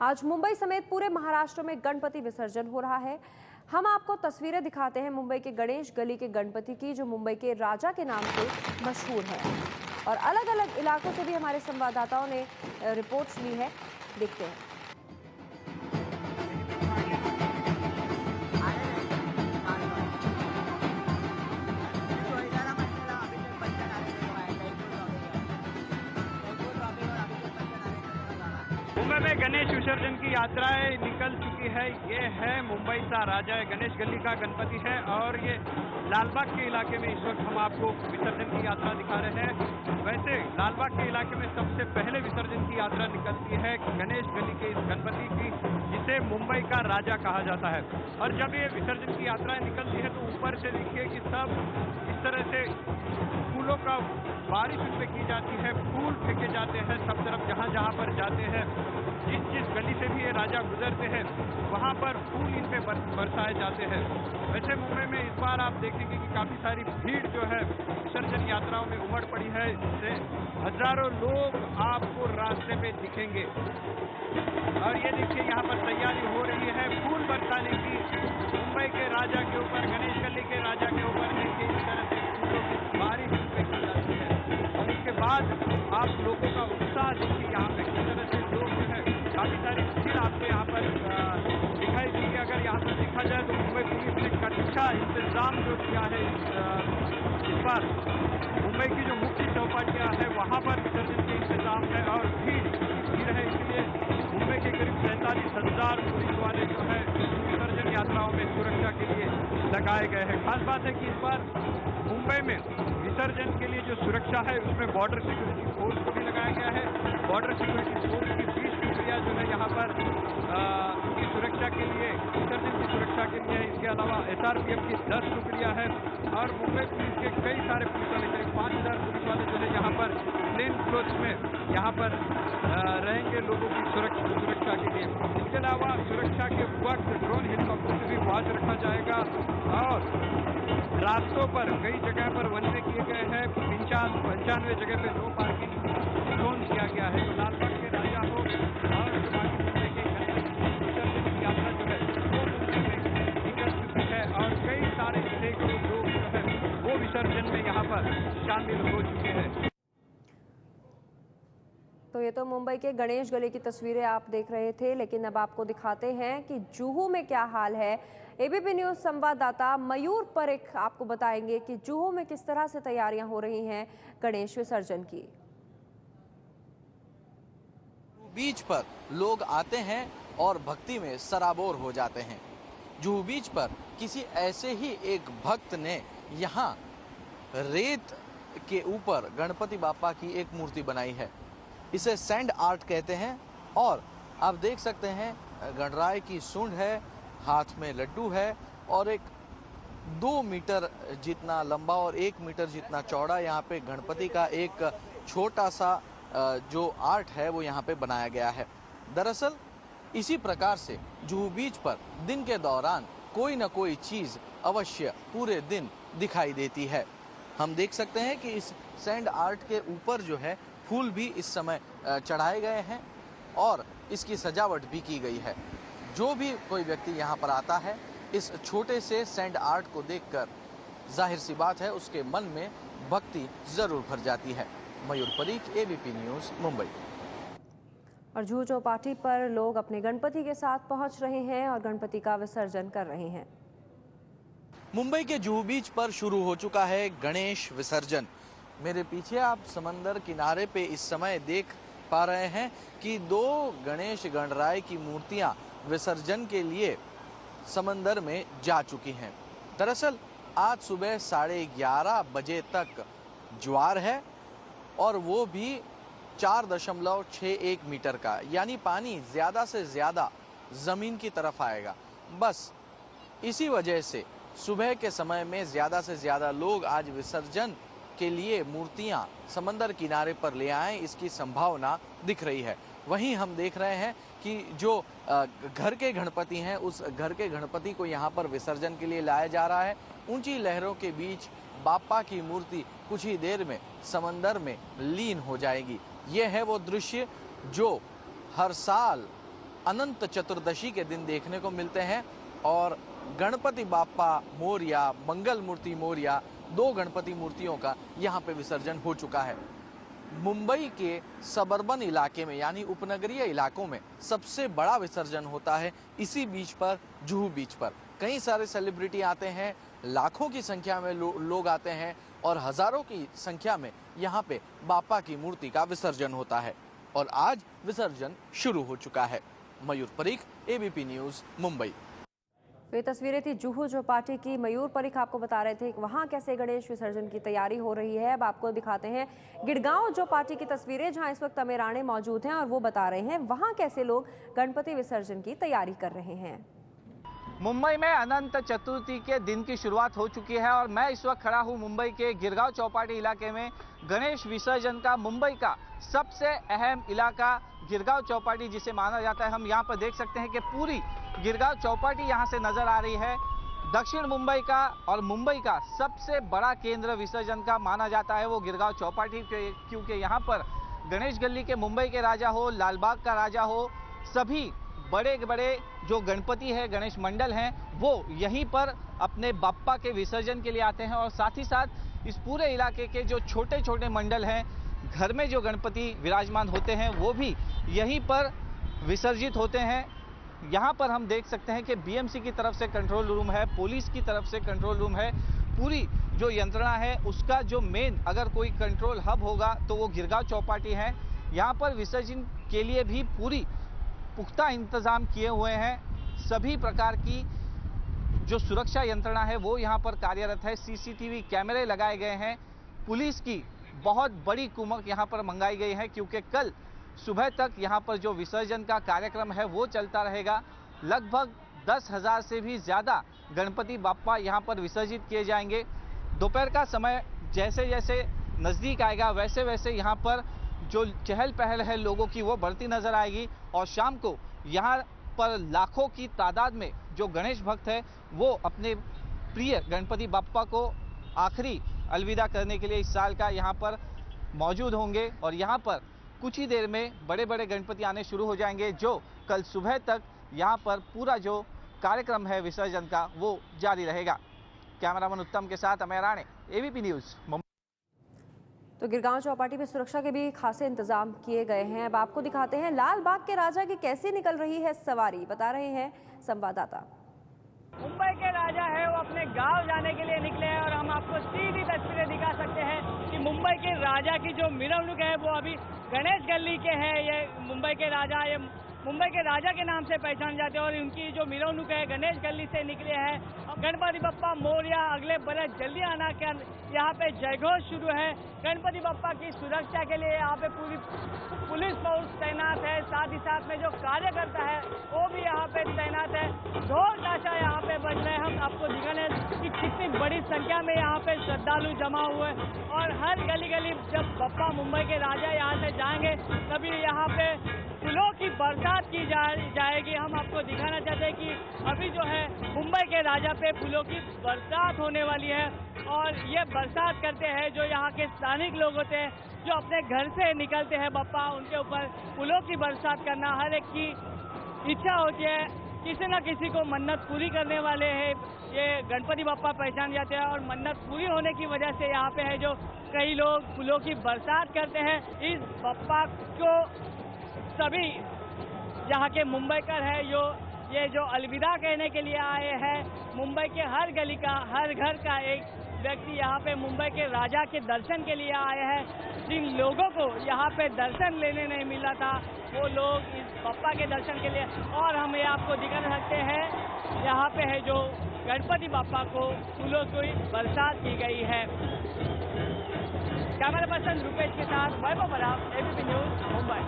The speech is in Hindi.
आज मुंबई समेत पूरे महाराष्ट्र में गणपति विसर्जन हो रहा है। हम आपको तस्वीरें दिखाते हैं मुंबई के गणेश गली के गणपति की, जो मुंबई के राजा के नाम से मशहूर है। और अलग अलग इलाकों से भी हमारे संवाददाताओं ने रिपोर्ट्स ली है, देखते हैं। मुंबई में गणेश विसर्जन की यात्राएं निकल चुकी है। ये है मुंबई सा राजा गणेश गली का गणपति है और ये लालबाग के इलाके में इस वक्त हम आपको विसर्जन की यात्रा दिखा रहे हैं। वैसे लालबाग के इलाके में सबसे पहले विसर्जन की यात्रा निकलती है गणेश गली के इस गणपति की, जिसे मुंबई का राजा कहा जाता है। और जब ये विसर्जन की यात्राएं निकलती है तो ऊपर से देखिए कि सब इस तरह से फूलों का बारिश उन पे की जाती है, फूल फेंके जाते हैं सब तरफ, जहां जहां पर जाते हैं। जिस गली से भी ये राजा गुजरते हैं वहां पर फूल इन पे बरसाए जाते हैं। वैसे मुंबई में इस बार आप देखेंगे कि काफी सारी भीड़ जो है विसर्जन यात्राओं में उमड़ पड़ी है। इससे हजारों लोग आपको रास्ते पे दिखेंगे। और ये देखिए यहाँ पर तैयारी हो रही है फूल बरसाने की। मुंबई के राजा के ऊपर, गणेश गली के राजा के ऊपर देखिए इस तरह से फूलों की बारिश की जाती है। और इसके बाद आप लोगों का उत्साह देखिए यहाँ पे किस तरह से लोग जो है काफी सारी भीड़ आपको यहाँ पर दिखाई देगी। अगर यहाँ पर देखा जाए तो मुंबई पुलिस ने कच्चा इंतजाम जो किया है इस बार मुंबई की जो मुख्य चौपाटियां है वहां पर विसर्जन के इंतजाम है और भीड़ है। इसलिए मुंबई के करीब 47,000 पुलिस वाले जो है विसर्जन यात्राओं में सुरक्षा के लिए लगाए गए हैं। खास बात है कि इस बार मुंबई में विसर्जन के लिए जो सुरक्षा है उसमें बॉर्डर सिक्योरिटी फोर्स को भी लगाया गया है। बॉर्डर सिक्योरिटी फोर्स की 20 टुकड़ियां जो है यहाँ पर उनकी सुरक्षा के लिए, विसर्जन की सुरक्षा के लिए। इसके अलावा SRPF की 10 टुकड़ियां हैं और मुंबई पुलिस के कई सारे पुलिस वाले, करीब 5,000 पुलिस वाले जो है यहाँ पर प्लेन क्लोथ्स में यहाँ पर रहेंगे लोगों की सुरक्षा के लिए। इसके अलावा सुरक्षा के वक्त ड्रोन हेलीकॉप्टर से भी वॉच रखा जाएगा और रास्तों पर कई जगह पर वनवे किए गए हैं। 95 जगह पे नो पार्किंग जोन किया गया है। तो लालबाग के राजा हो और मुंबई के विसर्जन की यात्रा जो है वो मुंबई में निकल चुकी है और कई सारे सैकड़ों लोग जो है वो विसर्जन में यहाँ पर शामिल हो चुके हैं। तो ये तो मुंबई के गणेश गली की तस्वीरें आप देख रहे थे, लेकिन अब आपको दिखाते हैं कि जुहू में क्या हाल है। एबीपी न्यूज संवाददाता मयूर परेख आपको बताएंगे कि जुहू में किस तरह से तैयारियां हो रही हैं गणेश विसर्जन की। बीच पर लोग आते हैं और भक्ति में सराबोर हो जाते हैं। जुहू बीच पर किसी ऐसे ही एक भक्त ने यहाँ रेत के ऊपर गणपति बापा की एक मूर्ति बनाई है। इसे सैंड आर्ट कहते हैं और आप देख सकते हैं गणराय की सूंड है, हाथ में लड्डू है और एक 2 मीटर जितना लंबा और 1 मीटर जितना चौड़ा यहाँ पे गणपति का एक छोटा सा जो आर्ट है वो यहाँ पे बनाया गया है। दरअसल इसी प्रकार से जुहू बीच पर दिन के दौरान कोई न कोई चीज अवश्य पूरे दिन दिखाई देती है। हम देख सकते हैं कि इस सैंड आर्ट के ऊपर जो है फूल भी इस समय चढ़ाए गए हैं और इसकी सजावट भी की गई है। जो भी कोई व्यक्ति यहाँ पर आता है इस छोटे से सैंड आर्ट को देखकर जाहिर सी बात है उसके मन में भक्ति जरूर भर जाती है। मयूर परीख, एबीपी न्यूज, मुंबई। और जुहू चौपाटी पर लोग अपने गणपति के साथ पहुंच रहे हैं और गणपति का विसर्जन कर रहे हैं। मुंबई के जुहू बीच पर शुरू हो चुका है गणेश विसर्जन। मेरे पीछे आप समंदर किनारे पे इस समय देख पा रहे हैं कि 2 गणेश गणराय की मूर्तियां विसर्जन के लिए समंदर में जा चुकी हैं। दरअसल आज सुबह 11:30 बजे तक ज्वार है और वो भी 4.61 मीटर का, यानी पानी ज्यादा से ज्यादा जमीन की तरफ आएगा। बस इसी वजह से सुबह के समय में ज्यादा से ज्यादा लोग आज विसर्जन के लिए मूर्तियां समंदर किनारे पर ले आए, इसकी संभावना दिख रही है। वहीं हम देख रहे हैं कि जो घर के गणपति हैं उस घर के गणपति को यहाँ पर विसर्जन के लिए लाया जा रहा है। ऊंची लहरों के बीच बापा की मूर्ति कुछ ही देर में समंदर में लीन हो जाएगी। ये है वो दृश्य जो हर साल अनंत चतुर्दशी के दिन देखने को मिलते हैं और गणपति बाप्पा मोरया, मंगल मूर्ति मोरया, 2 गणपति मूर्तियों का यहाँ पे विसर्जन हो चुका है। मुंबई के सबर्बन इलाके में यानी उपनगरीय इलाकों में सबसे बड़ा विसर्जन होता है इसी बीच पर, जुहू बीच पर। कई सारे सेलिब्रिटी आते हैं, लाखों की संख्या में लोग आते हैं और हजारों की संख्या में यहाँ पे बाप्पा की मूर्ति का विसर्जन होता है और आज विसर्जन शुरू हो चुका है। मयूर परीख, एबीपी न्यूज, मुंबई। तो ये तस्वीरें थी जुहू चौपाटी की। मयूर परीख आपको बता रहे थे कि वहाँ कैसे गणेश विसर्जन की तैयारी हो रही है। अब आपको दिखाते हैं गिरगांव चौपाटी की तस्वीरें, जहाँ इस वक्त अमेर राणे मौजूद हैं और वो बता रहे हैं वहाँ कैसे लोग गणपति विसर्जन की तैयारी कर रहे हैं। मुंबई में अनंत चतुर्थी के दिन की शुरुआत हो चुकी है और मैं इस वक्त खड़ा हूँ मुंबई के गिरगांव चौपाटी इलाके में। गणेश विसर्जन का मुंबई का सबसे अहम इलाका गिरगांव चौपाटी जिसे माना जाता है, हम यहाँ पर देख सकते हैं कि पूरी गिरगांव चौपाटी यहाँ से नजर आ रही है। दक्षिण मुंबई का और मुंबई का सबसे बड़ा केंद्र विसर्जन का माना जाता है वो गिरगांव चौपाटी, क्योंकि यहाँ पर गणेश गली के मुंबई के राजा हो, लालबाग का राजा हो, सभी बड़े बड़े जो गणपति है, गणेश मंडल हैं, वो यहीं पर अपने बाप्पा के विसर्जन के लिए आते हैं और साथ ही साथ इस पूरे इलाके के जो छोटे छोटे मंडल हैं, घर में जो गणपति विराजमान होते हैं, वो भी यहीं पर विसर्जित होते हैं। यहाँ पर हम देख सकते हैं कि बीएमसी की तरफ से कंट्रोल रूम है, पुलिस की तरफ से कंट्रोल रूम है। पूरी जो यंत्रणा है उसका जो मेन अगर कोई कंट्रोल हब होगा तो वो गिरगांव चौपाटी है। यहाँ पर विसर्जन के लिए भी पूरी पुख्ता इंतजाम किए हुए हैं। सभी प्रकार की जो सुरक्षा यंत्रणा है वो यहाँ पर कार्यरत है। सीसीटीवी कैमरे लगाए गए हैं। पुलिस की बहुत बड़ी कुमक यहाँ पर मंगाई गई है क्योंकि कल सुबह तक यहाँ पर जो विसर्जन का कार्यक्रम है वो चलता रहेगा। लगभग 10,000 से भी ज़्यादा गणपति बाप्पा यहाँ पर विसर्जित किए जाएंगे। दोपहर का समय जैसे जैसे नज़दीक आएगा वैसे वैसे यहाँ पर जो चहल पहल है लोगों की वो बढ़ती नजर आएगी और शाम को यहाँ पर लाखों की तादाद में जो गणेश भक्त है वो अपने प्रिय गणपति बाप्पा को आखिरी अलविदा करने के लिए इस साल का यहाँ पर मौजूद होंगे और यहाँ पर कुछ ही देर में बड़े बड़े गणपति आने शुरू हो जाएंगे, जो कल सुबह तक यहाँ पर पूरा जो कार्यक्रम है विसर्जन का वो जारी रहेगा। कैमरामैन उत्तम के साथ अमेर राणे, एबीपी न्यूज, मुंबई। तो गिरगांव चौपाटी में सुरक्षा के भी खासे इंतजाम किए गए हैं। अब आपको दिखाते हैं लाल बाग के राजा की कैसे निकल रही है सवारी, बता रहे हैं संवाददाता। मुंबई के राजा है वो अपने गांव जाने के लिए निकले हैं और हम आपको सीधी तस्वीरें दिखा सकते हैं कि मुंबई के राजा की जो मिरवणूक है वो अभी गणेश गली के हैं। ये मुंबई के राजा, ये मुंबई के राजा के नाम से पहचान जाते हैं और उनकी जो मिरवणूक है गणेश गली से निकले हैं। गणपति बप्पा मोरया, अगले बरस जल्दी आना का यहाँ पे जयघोष शुरू है। गणपति बप्पा की सुरक्षा के लिए यहाँ पे पूरी पुलिस फोर्स तैनात है, साथ ही साथ में जो कार्यकर्ता है वो भी यहाँ पे तैनात है। ढोल ताशा यहाँ पे बज रहे हैं। हम आपको दिखाने कि कितनी बड़ी संख्या में यहाँ पे श्रद्धालु जमा हुए और हर गली गली जब बप्पा मुंबई के राजा यहाँ से जाएंगे तभी यहाँ पे फूलों की बरसात की जाएगी। हम आपको दिखाना चाहते हैं कि अभी जो है मुंबई के राजा पे फूलों की बरसात होने वाली है और ये बरसात करते हैं जो यहाँ के स्थानिक लोग होते हैं, जो अपने घर से निकलते हैं बप्पा, उनके ऊपर फूलों की बरसात करना हर एक की इच्छा होती है। किसी न किसी को मन्नत पूरी करने वाले हैं ये गणपति बप्पा पहचान जाते हैं और मन्नत पूरी होने की वजह से यहाँ पे है जो कई लोग फूलों की बरसात करते हैं। इस बप्पा को सभी यहाँ के मुंबईकर है ये जो अलविदा कहने के लिए आए हैं। मुंबई के हर गली का, हर घर का एक व्यक्ति यहाँ पे मुंबई के राजा के दर्शन के लिए आए हैं। जिन लोगों को यहाँ पे दर्शन लेने नहीं मिला था वो लोग इस बप्पा के दर्शन के लिए, और हम ये आपको दिखा सकते हैं यहाँ पे है जो गणपति बप्पा को फूलों की बरसात की गई है। कैमरा पर्सन रुपेश के साथ वैभव बराव, एबीपी न्यूज, मुंबई।